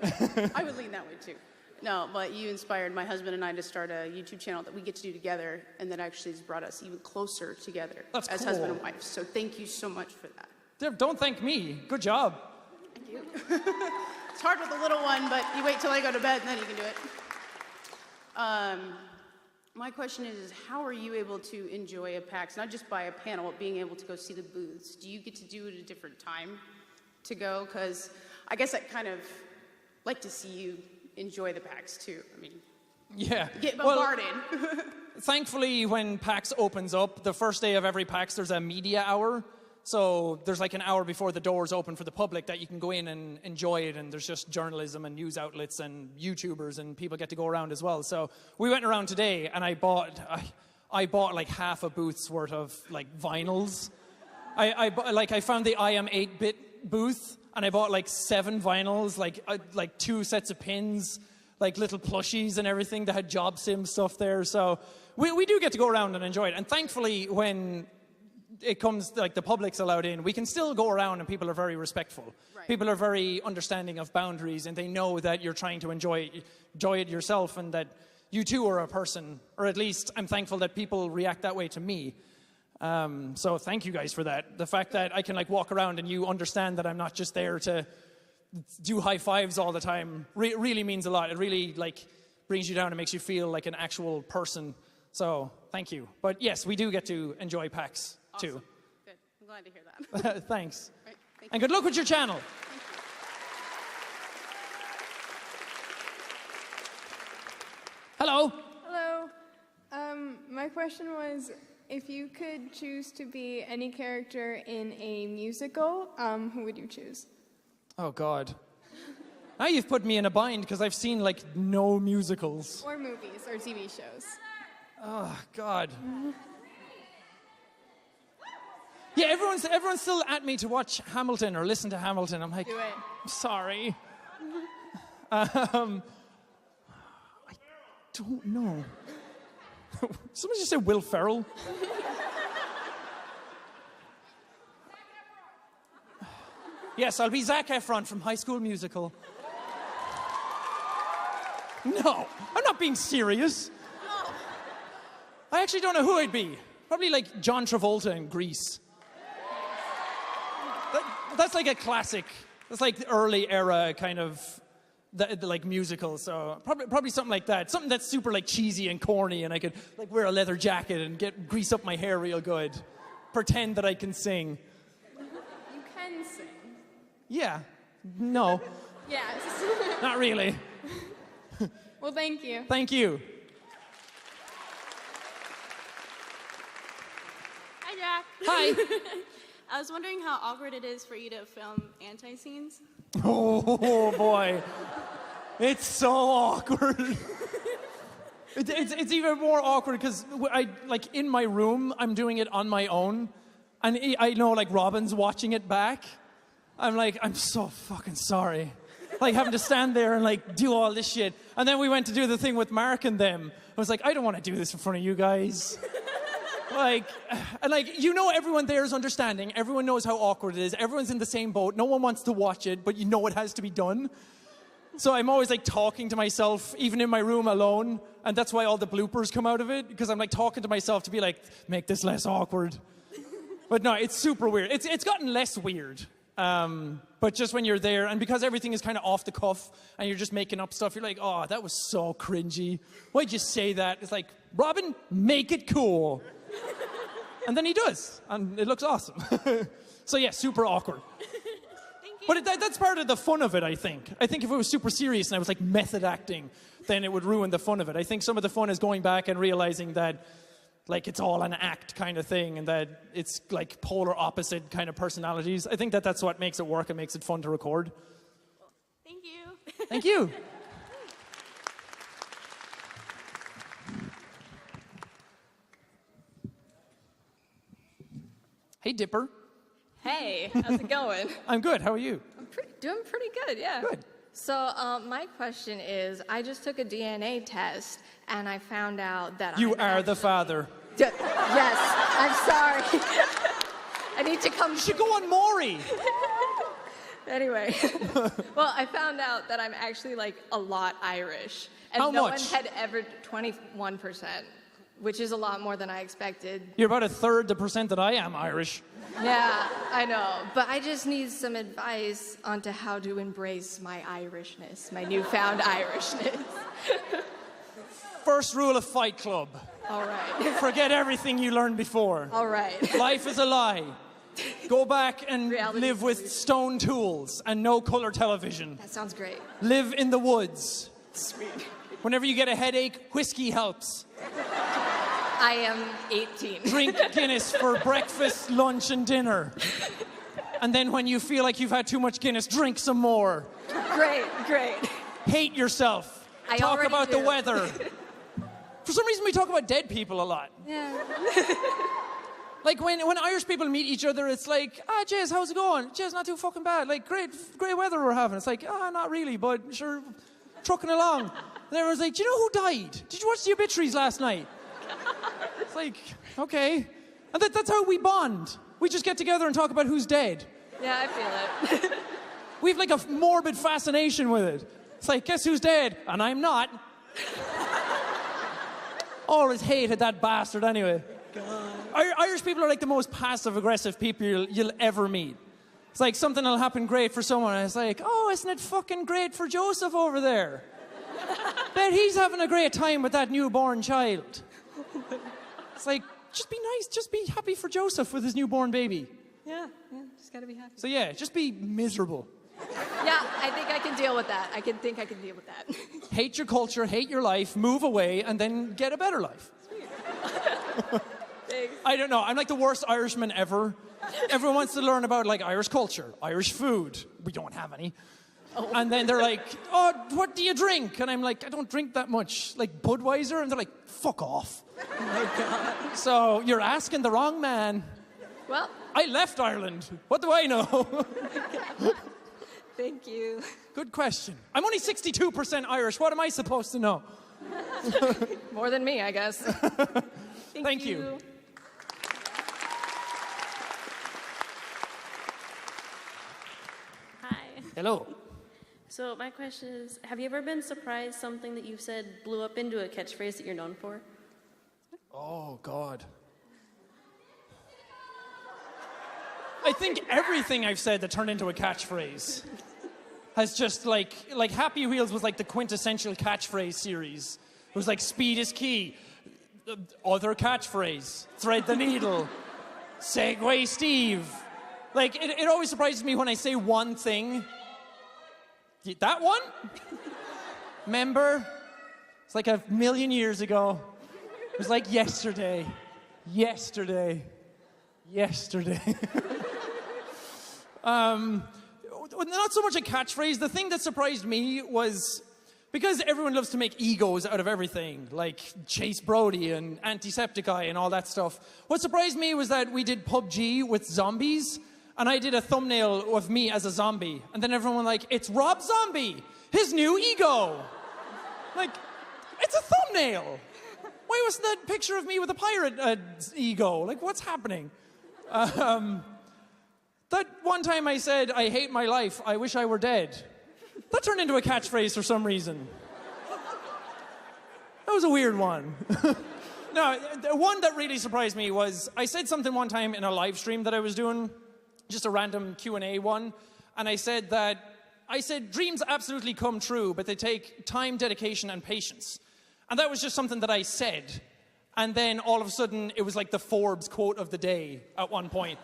I would lean that way too. No, but you inspired my husband and I to start a YouTube channel that we get to do together, and that actually has brought us even closer together as cool. husband and wife. So thank you so much for that. Don't thank me. Good job. Thank you. It's hard with the little one, but you wait till I go to bed and then you can do it. My question is how are you able to enjoy a PAX, not just by a panel, but being able to go see the booths? Do you get to do it at a different time to go? Because I guess I kind of like to see you enjoy the PAX too. I mean, yeah. Get bombarded. Well, thankfully, when PAX opens up, the first day of every PAX, there's a media hour. So there's like an hour before the doors open for the public that you can go in and enjoy it, and there's just journalism and news outlets and YouTubers and people get to go around as well. So we went around today, and I bought like half a booth's worth of like vinyls. I found the I Am 8-bit booth, and I bought like 7 vinyls, like 2 sets of pins, like little plushies and everything that had job sim stuff there. So we do get to go around and enjoy it. And thankfully, when it comes, like the public's allowed in, we can still go around and people are very respectful. Right. People are very understanding of boundaries, and they know that you're trying to enjoy it yourself, and that you too are a person, or at least I'm thankful that people react that way to me. So thank you guys for that. The fact that I can like walk around and you understand that I'm not just there to do high fives all the time really means a lot. It really like brings you down and makes you feel like an actual person. So thank you. But yes, we do get to enjoy PAX too. Awesome. Good. I'm glad to hear that. Thanks. Right. Thank And you. good luck with your channel. Hello. Hello. My question was, if you could choose to be any character in a musical, who would you choose? Oh, God. Now you've put me in a bind because I've seen, like, no musicals. Or movies or TV shows. Oh, God. Yeah, everyone's still at me to watch Hamilton or listen to Hamilton. I'm like, do it. Sorry. I don't know. Someone just say Will Ferrell. Yes, I'll be Zac Efron from High School Musical. No, I'm not being serious. I actually don't know who I'd be. Probably like John Travolta in Grease. That's like a classic. That's like the early era kind of like musical. So probably something like that. Something that's super like cheesy and corny, and I could like wear a leather jacket and grease up my hair real good. Pretend that I can sing. You can sing. Yeah. No. Yes. Not really. Well, thank you. Thank you. Hi, Jack. Hi. I was wondering how awkward it is for you to film anti-scenes. Oh boy. It's so awkward. It's even more awkward because I like in my room I'm doing it on my own, and I know like Robin's watching it back. I'm like, I'm so fucking sorry. Like having to stand there and like do all this shit. And then we went to do the thing with Mark and them. I was like, I don't want to do this in front of you guys. Like, and like, you know, everyone there is understanding. Everyone knows how awkward it is. Everyone's in the same boat. No one wants to watch it, but you know it has to be done. So I'm always like talking to myself, even in my room alone. And that's why all the bloopers come out of it, because I'm like talking to myself to be like, make this less awkward. But no, it's super weird. It's gotten less weird. But just when you're there, and because everything is kind of off the cuff, and you're just making up stuff, you're like, oh, that was so cringy. Why'd you say that? It's like, Robin, make it cool. And then he does, and it looks awesome. So yeah, super awkward. But that's part of the fun of it, I think. I think if it was super serious and I was like method acting, then it would ruin the fun of it. I think some of the fun is going back and realizing that like it's all an act kind of thing, and that it's like polar opposite kind of personalities. I think that's what makes it work and makes it fun to record. Thank you. Thank you. Hey, Dipper. Hey, how's it going? I'm good. How are you? I'm doing pretty good, yeah. Good. So my question is, I just took a DNA test, and I found out that You are the father. Yes, I'm sorry. I need to come. You should go on Morty. Anyway, well, I found out that I'm actually like a lot Irish. And How no much? one had ever, 21%, which is a lot more than I expected. You're about a third the percent that I am Irish. Yeah, I know. But I just need some advice onto how to embrace my Irishness, my newfound Irishness. First rule of Fight Club. All right. Forget everything you learned before. All right. Life is a lie. Go back and live with stone tools and no color television. That sounds great. Live in the woods. Sweet. Whenever you get a headache, whiskey helps. I am 18. Drink Guinness for breakfast, lunch, and dinner. And then when you feel like you've had too much Guinness, drink some more. Great, great. Hate yourself. I Talk already about do. the weather. For some reason, we talk about dead people a lot. Yeah. Like when Irish people meet each other, it's like, Jez, how's it going? Jez, not too fucking bad. Like, great weather we're having. It's like, not really, but sure, trucking along. And everyone's like, do you know who died? Did you watch the obituaries last night? It's like, okay. And that's how we bond. We just get together and talk about who's dead. Yeah, I feel it. We have like a morbid fascination with it. It's like, guess who's dead? And I'm not. Always hated that bastard anyway. Irish people are like the most passive-aggressive people you'll ever meet. It's like something will happen great for someone, and it's like, oh, isn't it fucking great for Joseph over there? Bet he's having a great time with that newborn child. It's like, just be nice, just be happy for Joseph with his newborn baby. Yeah, just gotta be happy. So yeah, just be miserable. Yeah, I think I can deal with that. I can deal with that. Hate your culture, hate your life, move away, and then get a better life. I don't know. I'm like the worst Irishman ever. Everyone wants to learn about like Irish culture, Irish food. We don't have any. Oh. And then they're like, oh, what do you drink? And I'm like, I don't drink that much. Like Budweiser? And they're like, fuck off. Oh my God. So you're asking the wrong man. Well. I left Ireland. What do I know? Thank you. Good question. I'm only 62% Irish. What am I supposed to know? More than me, I guess. Thank you. Hi. Hello. So my question is, have you ever been surprised something that you've said blew up into a catchphrase that you're known for? Oh, God. I think everything I've said that turned into a catchphrase has just like Happy Wheels was like the quintessential catchphrase series. It was like speed is key, other catchphrase, thread the needle, Segway Steve. Like it always surprises me when I say one thing. That one? Remember? It's like 1,000,000 years ago. It was like yesterday. Not so much a catchphrase. The thing that surprised me was because everyone loves to make egos out of everything, like Chase Brody and Antisepticeye and all that stuff. What surprised me was that we did PUBG with zombies, and I did a thumbnail of me as a zombie. And then everyone was like, it's Rob Zombie, his new ego. Like, it's a thumbnail. Why wasn't that picture of me with a pirate ego? Like, what's happening? That one time I said, I hate my life, I wish I were dead. That turned into a catchphrase for some reason. That was a weird one. No, the one that really surprised me was, I said something one time in a live stream that I was doing, just a random Q&A one, and I said dreams absolutely come true, but they take time, dedication, and patience. And that was just something that I said. And then all of a sudden, it was like the Forbes quote of the day at one point.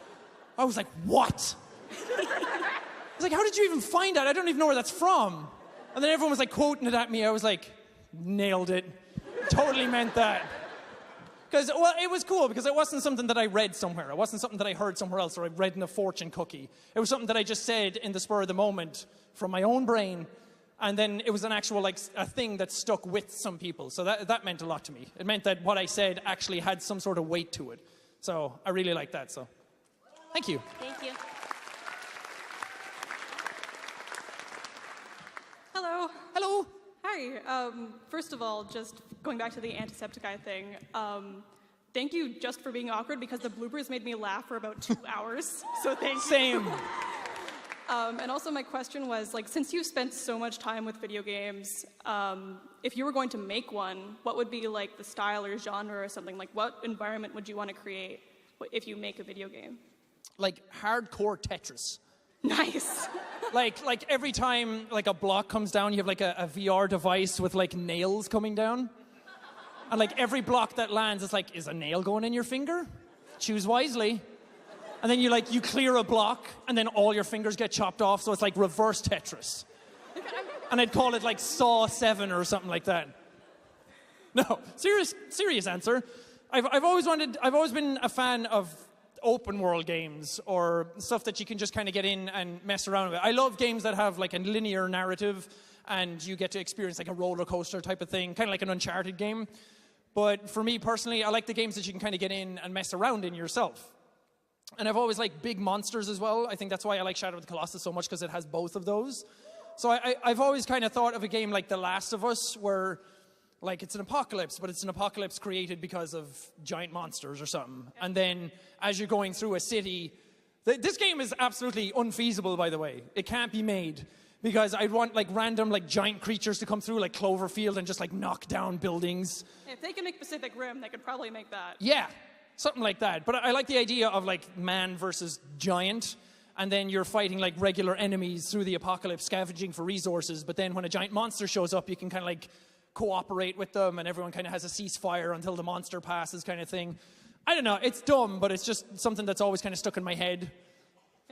I was like, what? I was like, how did you even find that? I don't even know where that's from. And then everyone was like quoting it at me. I was like, nailed it. Totally meant that. Because, well, it was cool because it wasn't something that I read somewhere. It wasn't something that I heard somewhere else or I read in a fortune cookie. It was something that I just said in the spur of the moment from my own brain. And then it was an actual, like, a thing that stuck with some people. So that meant a lot to me. It meant that what I said actually had some sort of weight to it. So I really liked that, so. Thank you. Thank you. Hello. Hello. Hi. First of all, just going back to the JackSepticEye thing, thank you just for being awkward because the bloopers made me laugh for about 2 hours. So thank you. Same. And also my question was, like, since you've spent so much time with video games, if you were going to make one, what would be like the style or genre or something? Like, what environment would you want to create if you make a video game? Like hardcore Tetris. Nice. like every time like a block comes down, you have like a VR device with like nails coming down. And like every block that lands, it's like, is a nail going in your finger? Choose wisely. And then you clear a block, and then all your fingers get chopped off, so it's like reverse Tetris. And I'd call it like Saw 7 or something like that. No, serious answer. I've always been a fan of open world games or stuff that you can just kind of get in and mess around with. I love games that have like a linear narrative, and you get to experience like a roller coaster type of thing, kind of like an Uncharted game. But for me personally, I like the games that you can kind of get in and mess around in yourself. And I've always liked big monsters as well. I think that's why I like Shadow of the Colossus so much, because it has both of those. So I've always kind of thought of a game like The Last of Us, where like it's an apocalypse, but it's an apocalypse created because of giant monsters or something. And then as you're going through a city, this game is absolutely unfeasible, by the way. It can't be made, because I'd want like random like giant creatures to come through like Cloverfield and just like knock down buildings. If they can make Pacific Rim, they could probably make that. Yeah. Something like that. But I like the idea of like man versus giant, and then you're fighting like regular enemies through the apocalypse, scavenging for resources. But then when a giant monster shows up, you can kind of like cooperate with them, and everyone kind of has a ceasefire until the monster passes, kind of thing. I don't know. It's dumb, but it's just something that's always kind of stuck in my head.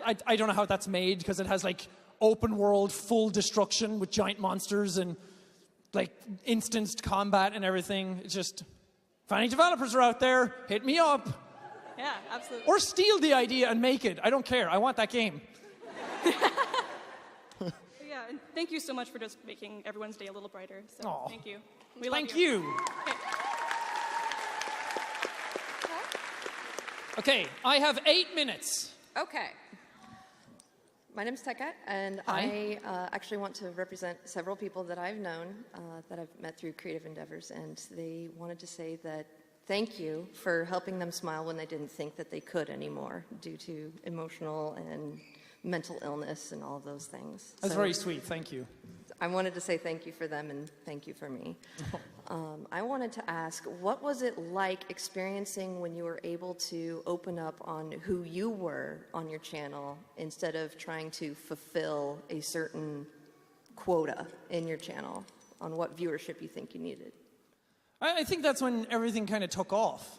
I don't know how that's made, because it has like open world, full destruction with giant monsters and like instanced combat and everything. It's just... If any developers are out there, hit me up. Yeah, absolutely. Or steal the idea and make it. I don't care. I want that game. Yeah, and thank you so much for just making everyone's day a little brighter. So Aw. thank you. We love Thank you. Okay, I have 8 minutes. Okay. My name's Tekka, and Hi. I actually want to represent several people that I've known, that I've met through creative endeavors, and they wanted to say that thank you for helping them smile when they didn't think that they could anymore due to emotional and mental illness and all of those things. That's So very sweet. Thank you. I wanted to say thank you for them and thank you for me. I wanted to ask, what was it like experiencing when you were able to open up on who you were on your channel instead of trying to fulfill a certain quota in your channel on what viewership you think you needed? I think that's when everything kind of took off.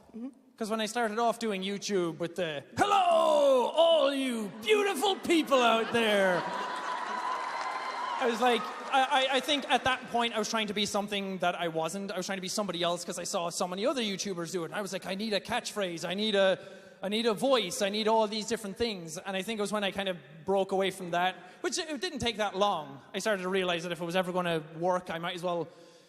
Because when I started off doing YouTube with the, hello, all you beautiful people out there, I was like, I think at that point I was trying to be something that I wasn't. I was trying to be somebody else because I saw so many other YouTubers do it. And I was like, I need a catchphrase. I need a voice. I need all these different things. And I think it was when I kind of broke away from that, which it didn't take that long. I started to realize that if it was ever going to work, I might as well...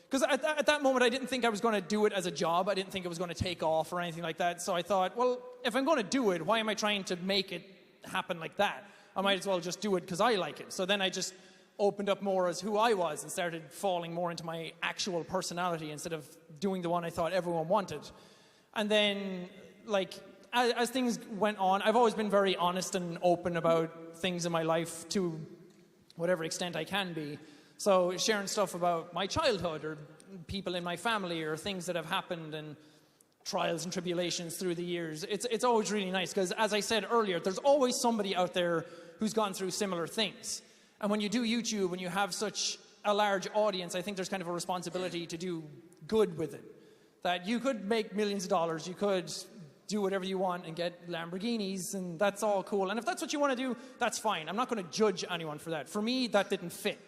Because at that moment, I didn't think I was going to do it as a job. I didn't think it was going to take off or anything like that. So I thought, well, if I'm going to do it, why am I trying to make it happen like that? I might as well just do it because I like it. So then I just opened up more as who I was and started falling more into my actual personality instead of doing the one I thought everyone wanted. And then, like, as things went on, I've always been very honest and open about things in my life to whatever extent I can be. So sharing stuff about my childhood or people in my family or things that have happened and trials and tribulations through the years, it's always really nice because, as I said earlier, there's always somebody out there who's gone through similar things. And when you do YouTube, when you have such a large audience, I think there's kind of a responsibility to do good with it. That you could make millions of dollars, you could do whatever you want and get Lamborghinis, and that's all cool. And if that's what you want to do, that's fine. I'm not going to judge anyone for that. For me, that didn't fit.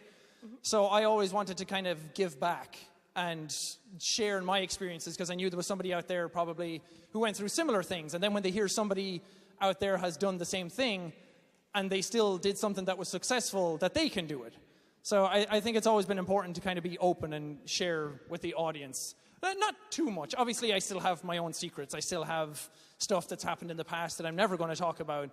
So I always wanted to kind of give back and share in my experiences because I knew there was somebody out there probably who went through similar things. And then when they hear somebody out there has done the same thing and they still did something that was successful, that they can do it. So I think it's always been important to kind of be open and share with the audience. Not too much. Obviously, I still have my own secrets. I still have stuff that's happened in the past that I'm never going to talk about.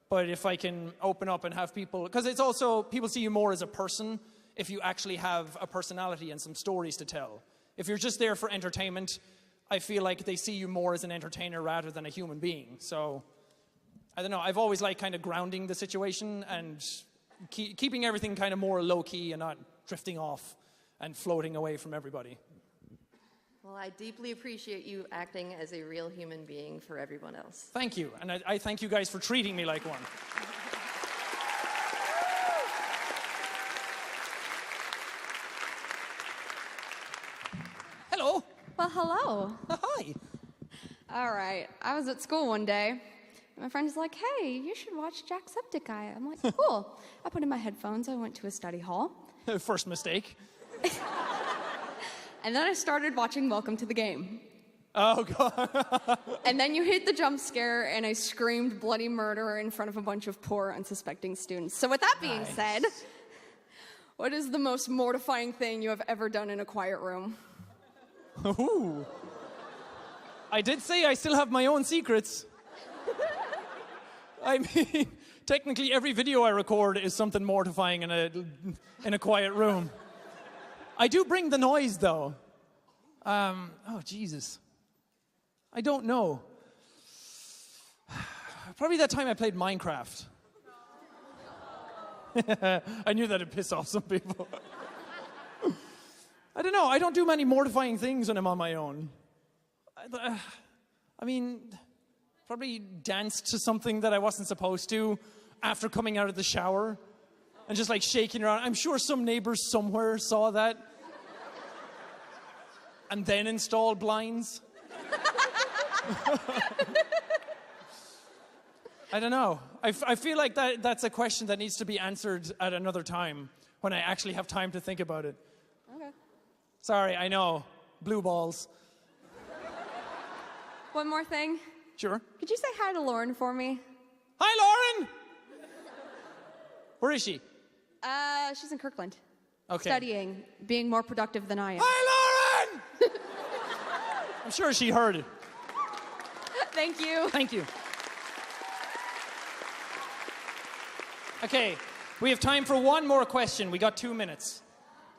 But if I can open up and have people... Because it's also, people see you more as a person if you actually have a personality and some stories to tell. If you're just there for entertainment, I feel like they see you more as an entertainer rather than a human being. So, I don't know. I've always liked kind of grounding the situation and keeping everything kind of more low-key and not drifting off and floating away from everybody. Well, I deeply appreciate you acting as a real human being for everyone else. Thank you. And I thank you guys for treating me like one. Hello. Well, hello. Hi. All right. I was at school one day. And my friend was like, hey, you should watch JackSepticEye. I'm like, cool. I put in my headphones. I went to a study hall. First mistake. And then I started watching Welcome to the Game. Oh, God. And then you hit the jump scare, and I screamed bloody murder in front of a bunch of poor, unsuspecting students. So with that being said, what is the most mortifying thing you have ever done in a quiet room? Ooh. I did say I still have my own secrets. I mean, technically every video I record is something mortifying in a quiet room. I do bring the noise, though. Oh, Jesus. I don't know. Probably that time I played Minecraft. I knew that'd piss off some people. I don't know. I don't do many mortifying things when I'm on my own. I mean, probably danced to something that I wasn't supposed to after coming out of the shower and just like shaking around. I'm sure some neighbors somewhere saw that and then installed blinds. I don't know. I feel like that's a question that needs to be answered at another time when I actually have time to think about it. Okay. Sorry, I know. Blue balls. One more thing. Sure. Could you say hi to Lauren for me? Hi, Lauren! Where is she? She's in Kirkland. Okay. Studying, being more productive than I am. Hi, Lauren! I'm sure she heard it. Thank you. Thank you. Okay, we have time for one more question. We got 2 minutes.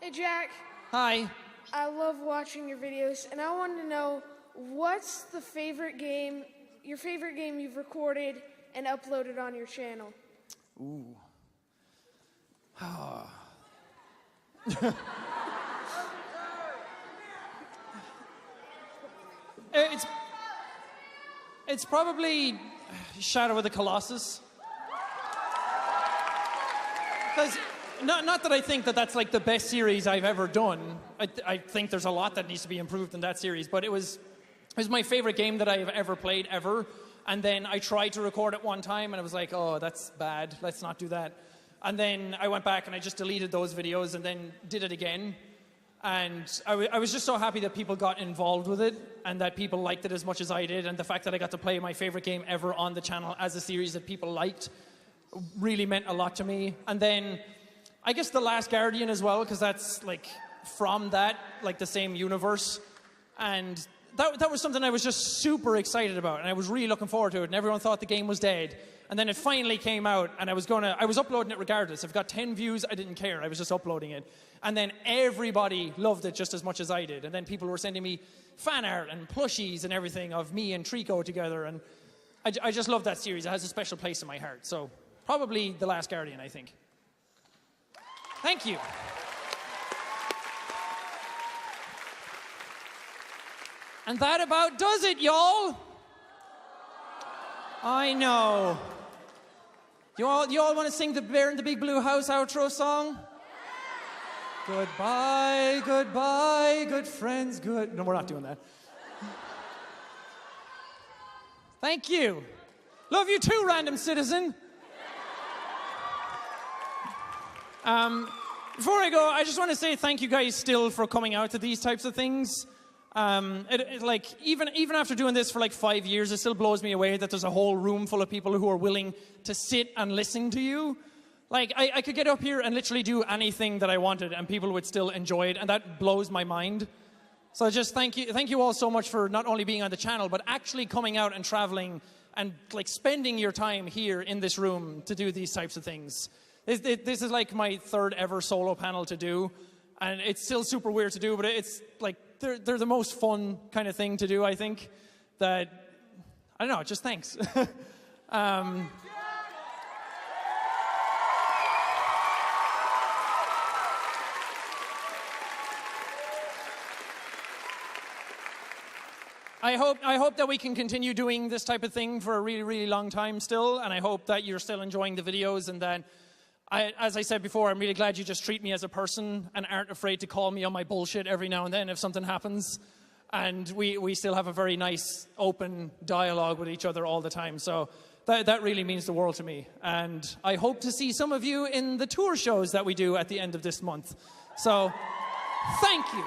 Hey, Jack. Hi. I love watching your videos, and I wanted to know what's the your favorite game you've recorded and uploaded on your channel? Ooh. It's probably Shadow of the Colossus. Because not that I think that that's like the best series I've ever done. I think there's a lot that needs to be improved in that series, but it was my favorite game that I've ever played ever. And then I tried to record it one time, and I was like, oh, that's bad. Let's not do that. And then I went back and I just deleted those videos and then did it again. And I was just so happy that people got involved with it and that people liked it as much as I did. And the fact that I got to play my favorite game ever on the channel as a series that people liked really meant a lot to me. And then I guess The Last Guardian as well, because that's like from that, like the same universe. And that was something I was just super excited about, and I was really looking forward to it, and everyone thought the game was dead. And then it finally came out, and I was uploading it regardless. If it got 10 views, I didn't care. I was just uploading it. And then everybody loved it just as much as I did. And then people were sending me fan art and plushies and everything of me and Trico together. And I just love that series. It has a special place in my heart. So probably The Last Guardian, I think. Thank you. And that about does it, y'all. I know. You all want to sing the Bear in the Big Blue House outro song? Goodbye, goodbye, good friends, good... No, we're not doing that. Thank you. Love you too, random citizen. Before I go, I just want to say thank you guys still for coming out to these types of things. Like even after doing this for like 5 years, it still blows me away that there's a whole room full of people who are willing to sit and listen to you. Like I could get up here and literally do anything that I wanted and people would still enjoy it, and that blows my mind. So just thank you all so much for not only being on the channel, but actually coming out and traveling and like spending your time here in this room to do these types of things. This is like my third ever solo panel to do, and it's still super weird to do, but it's like they're the most fun kind of thing to do, I think. That, I don't know, just thanks. I hope that we can continue doing this type of thing for a really, really long time still, and I hope that you're still enjoying the videos, and that, as I said before, I'm really glad you just treat me as a person and aren't afraid to call me on my bullshit every now and then if something happens, and we still have a very nice, open dialogue with each other all the time, so that really means the world to me, and I hope to see some of you in the tour shows that we do at the end of this month. So, thank you.